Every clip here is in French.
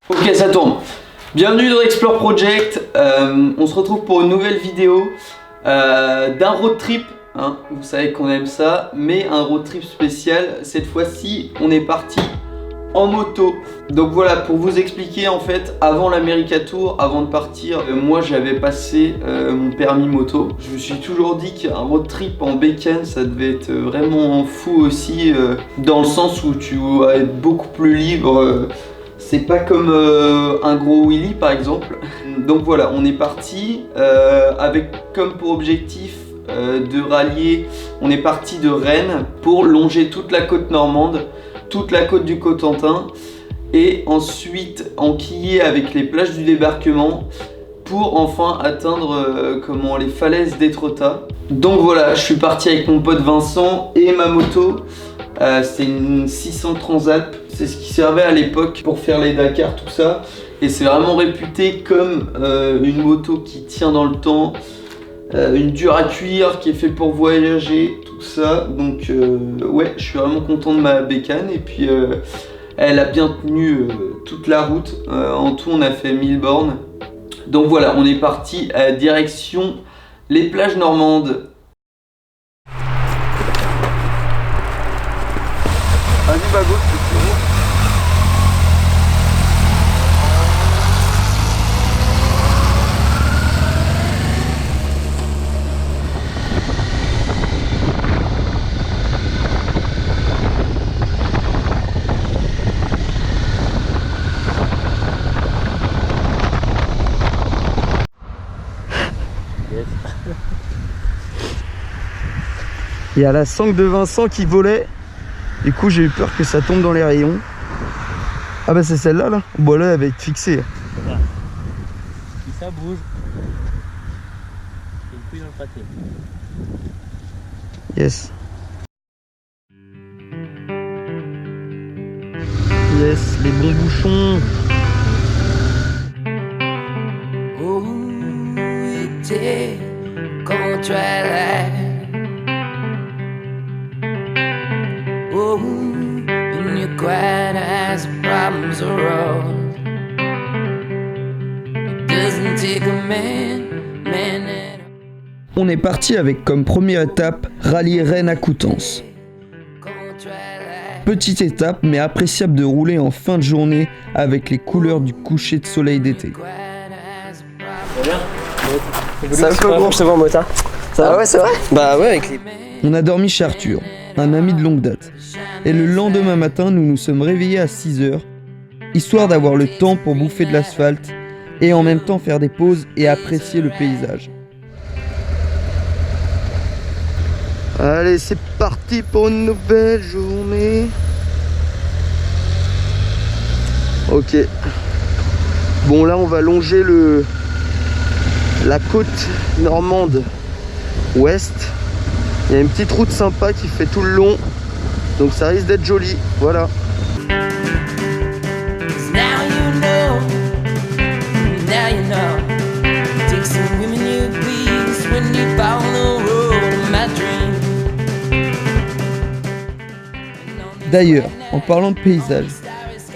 Ok, ça tourne. Bienvenue dans Explore Project. On se retrouve pour une nouvelle vidéo d'un road trip. Hein, vous savez qu'on aime ça, mais un road trip spécial. Cette fois-ci, on est parti en moto. Donc voilà, pour vous expliquer, en fait, avant l'America Tour, avant de partir, moi j'avais passé mon permis moto. Je me suis toujours dit qu'un road trip en bécane, ça devait être vraiment fou aussi, dans le sens où tu vas être beaucoup plus libre. C'est pas comme un gros wheelie par exemple. Donc voilà, on est parti avec comme pour objectif de rallier. On est parti de Rennes pour longer toute la côte normande, toute la côte du Cotentin, et ensuite enquiller avec les plages du débarquement pour enfin atteindre les falaises d'Étretat. Donc voilà, je suis parti avec mon pote Vincent et ma moto. C'est une 600 Transat, c'est ce qui servait à l'époque pour faire les Dakar, tout ça. Et c'est vraiment réputé comme une moto qui tient dans le temps, une dure à cuire, qui est faite pour voyager, tout ça. Donc ouais, je suis vraiment content de ma bécane. Et puis elle a bien tenu toute la route. En tout, on a fait 1000 bornes. Donc voilà, on est parti direction les plages normandes. Vas-y, Bago, c'est bon. Il y a la sangle de Vincent qui volait. Du coup j'ai eu peur que ça tombe dans les rayons. Ah bah c'est celle-là là. Bon là elle va être fixée. Si ça bouge, il y a une couille dans le pâté. Yes. Yes, les bons bouchons. Oh, était contre l'air. Oh, and you're quiet as the problems arose. It doesn't take a man at On est parti avec comme première étape rallier Rennes à Coutances. Petite étape mais appréciable de rouler en fin de journée avec les couleurs du coucher de soleil d'été. Ça fait bon, je te vois en motard. Ça va? Ah ouais, c'est vrai? Bah ouais, avec les... On a dormi chez Arthur, un ami de longue date. Et le lendemain matin, nous nous sommes réveillés à 6h, histoire d'avoir le temps pour bouffer de l'asphalte et en même temps faire des pauses et apprécier le paysage. Allez, c'est parti pour une nouvelle journée. Ok. Bon, là, on va longer la côte normande ouest. Il y a une petite route sympa qui fait tout le long. Donc ça risque d'être joli, voilà. D'ailleurs, en parlant de paysage,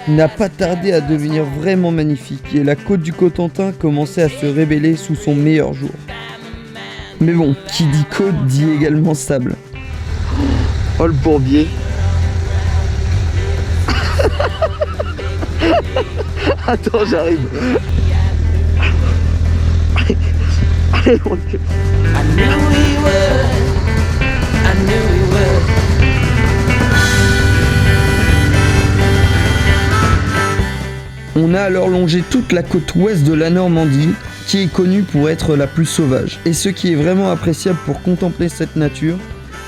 il n'a pas tardé à devenir vraiment magnifique et la côte du Cotentin commençait à se révéler sous son meilleur jour. Mais bon, qui dit côte dit également sable. Oh le bourbier. Attends, j'arrive. Allez, mon Dieu. On a alors longé toute la côte ouest de la Normandie, qui est connue pour être la plus sauvage. Et ce qui est vraiment appréciable pour contempler cette nature,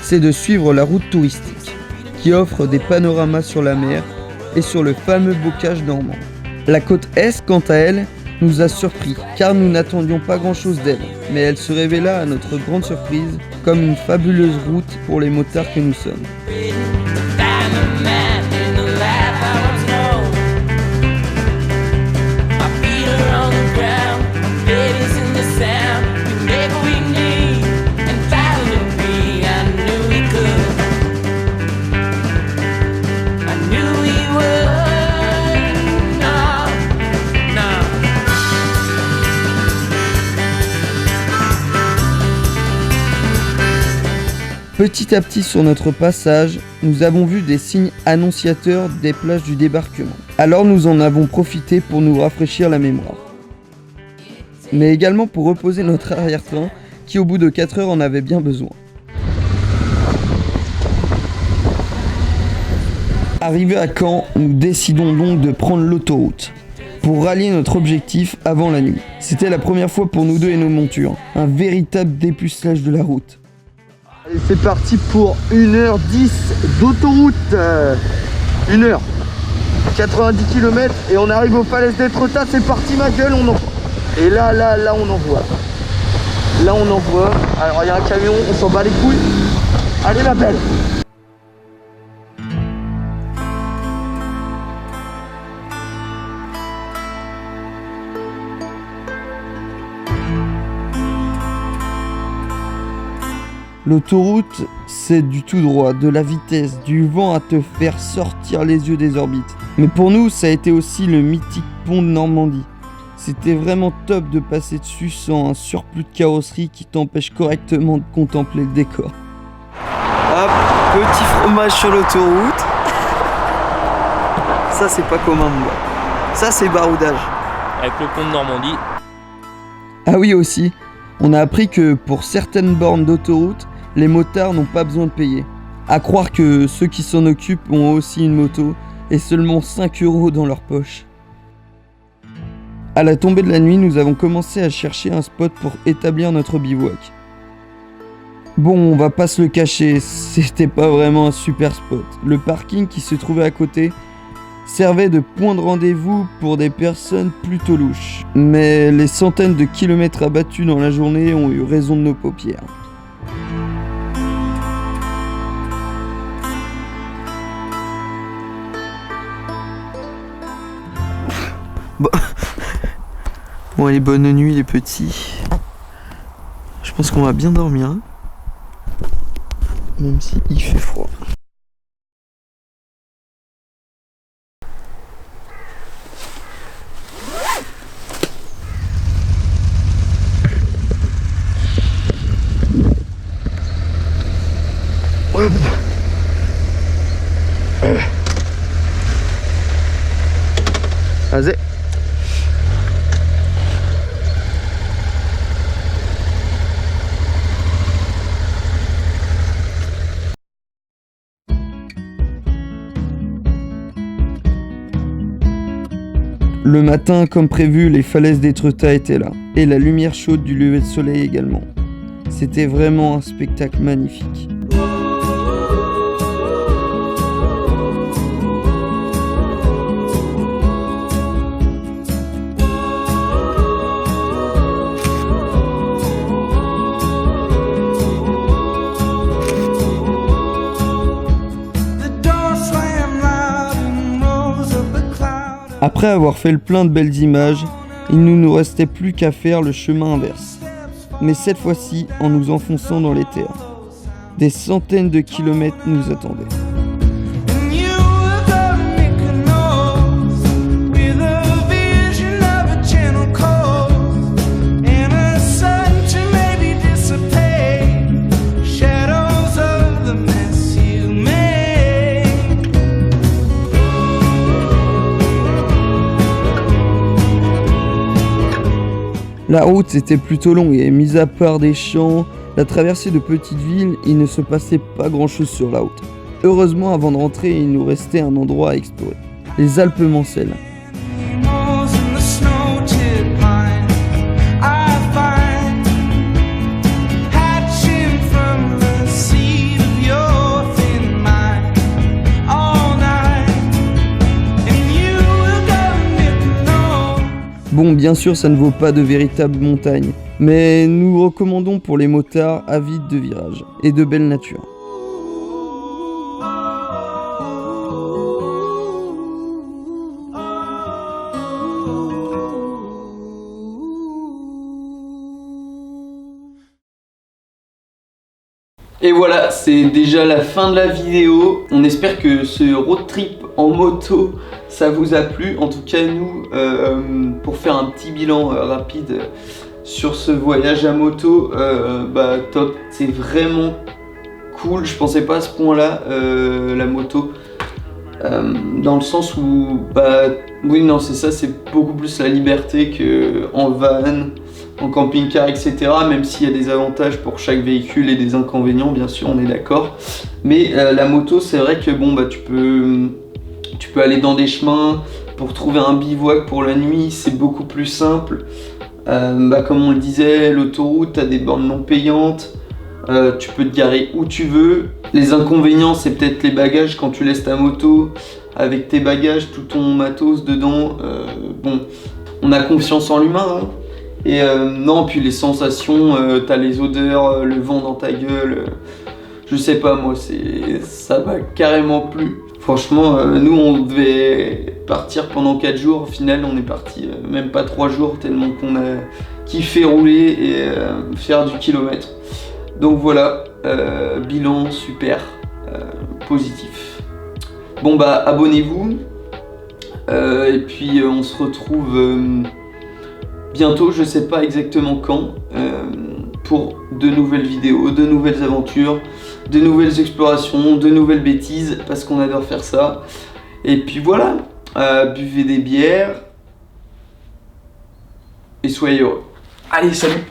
c'est de suivre la route touristique, qui offre des panoramas sur la mer et sur le fameux bocage normand. La côte est, quant à elle, nous a surpris, car nous n'attendions pas grand-chose d'elle, mais elle se révéla à notre grande surprise comme une fabuleuse route pour les motards que nous sommes. Petit à petit sur notre passage, nous avons vu des signes annonciateurs des plages du débarquement. Alors nous en avons profité pour nous rafraîchir la mémoire. Mais également pour reposer notre arrière-train qui au bout de 4 heures en avait bien besoin. Arrivé à Caen, nous décidons donc de prendre l'autoroute pour rallier notre objectif avant la nuit. C'était la première fois pour nous deux et nos montures, un véritable dépucelage de la route. Allez, c'est parti pour 1h10 d'autoroute. 1h, 90 km et on arrive aux falaises d'Étretat. C'est parti ma gueule, on envoie. Et là on envoie. Là on envoie. Alors il y a un camion, on s'en bat les couilles. Allez ma belle. L'autoroute, c'est du tout droit, de la vitesse, du vent à te faire sortir les yeux des orbites. Mais pour nous, ça a été aussi le mythique pont de Normandie. C'était vraiment top de passer dessus sans un surplus de carrosserie qui t'empêche correctement de contempler le décor. Hop, petit fromage sur l'autoroute. Ça c'est pas commun moi. Ça c'est baroudage. Avec le pont de Normandie. Ah oui aussi, on a appris que pour certaines bornes d'autoroute, les motards n'ont pas besoin de payer. À croire que ceux qui s'en occupent ont aussi une moto et seulement 5 € dans leur poche. À la tombée de la nuit, nous avons commencé à chercher un spot pour établir notre bivouac. Bon, on va pas se le cacher, c'était pas vraiment un super spot. Le parking qui se trouvait à côté servait de point de rendez-vous pour des personnes plutôt louches. Mais les centaines de kilomètres abattus dans la journée ont eu raison de nos paupières. Bon allez, bonne nuit les petits. Je pense qu'on va bien dormir. Hein. Même si il fait froid. Vas-y. Le matin, comme prévu, les falaises d'Étretat étaient là, et la lumière chaude du lever de soleil également. C'était vraiment un spectacle magnifique. Après avoir fait le plein de belles images, il ne nous restait plus qu'à faire le chemin inverse. Mais cette fois-ci en nous enfonçant dans les terres. Des centaines de kilomètres nous attendaient. La route était plutôt longue et mis à part des champs, la traversée de petites villes, il ne se passait pas grand chose sur la route. Heureusement, avant de rentrer, il nous restait un endroit à explorer. Les Alpes Mancelles. Bon, bien sûr, ça ne vaut pas de véritables montagnes, mais nous recommandons pour les motards avides de virages et de belle nature. Et voilà, c'est déjà la fin de la vidéo. On espère que ce road trip en moto, ça vous a plu. En tout cas, nous, pour faire un petit bilan rapide sur ce voyage à moto, top. C'est vraiment cool. Je pensais pas à ce point-là, la moto. Dans le sens où, bah, oui, non, c'est ça, c'est beaucoup plus la liberté qu'en van, en camping-car, etc. Même s'il y a des avantages pour chaque véhicule et des inconvénients, bien sûr, on est d'accord. Mais la moto, c'est vrai que bon, bah, tu peux aller dans des chemins pour trouver un bivouac pour la nuit, c'est beaucoup plus simple. Bah, comme on le disait, l'autoroute, tu as des bornes non payantes. Tu peux te garer où tu veux. Les inconvénients, c'est peut-être les bagages quand tu laisses ta moto avec tes bagages, tout ton matos dedans. Bon, on a confiance en l'humain. Hein. Et non, puis les sensations, t'as les odeurs, le vent dans ta gueule. Je sais pas, moi, ça m'a carrément plu. Franchement, nous, on devait partir pendant 4 jours. Au final, on est parti même pas 3 jours, tellement qu'on a kiffé rouler et faire du kilomètre. Donc voilà, bilan super positif. Bon bah abonnez-vous et puis on se retrouve bientôt, je sais pas exactement quand, pour de nouvelles vidéos, de nouvelles aventures, de nouvelles explorations, de nouvelles bêtises, parce qu'on adore faire ça. Et puis voilà, buvez des bières et soyez heureux. Allez, salut!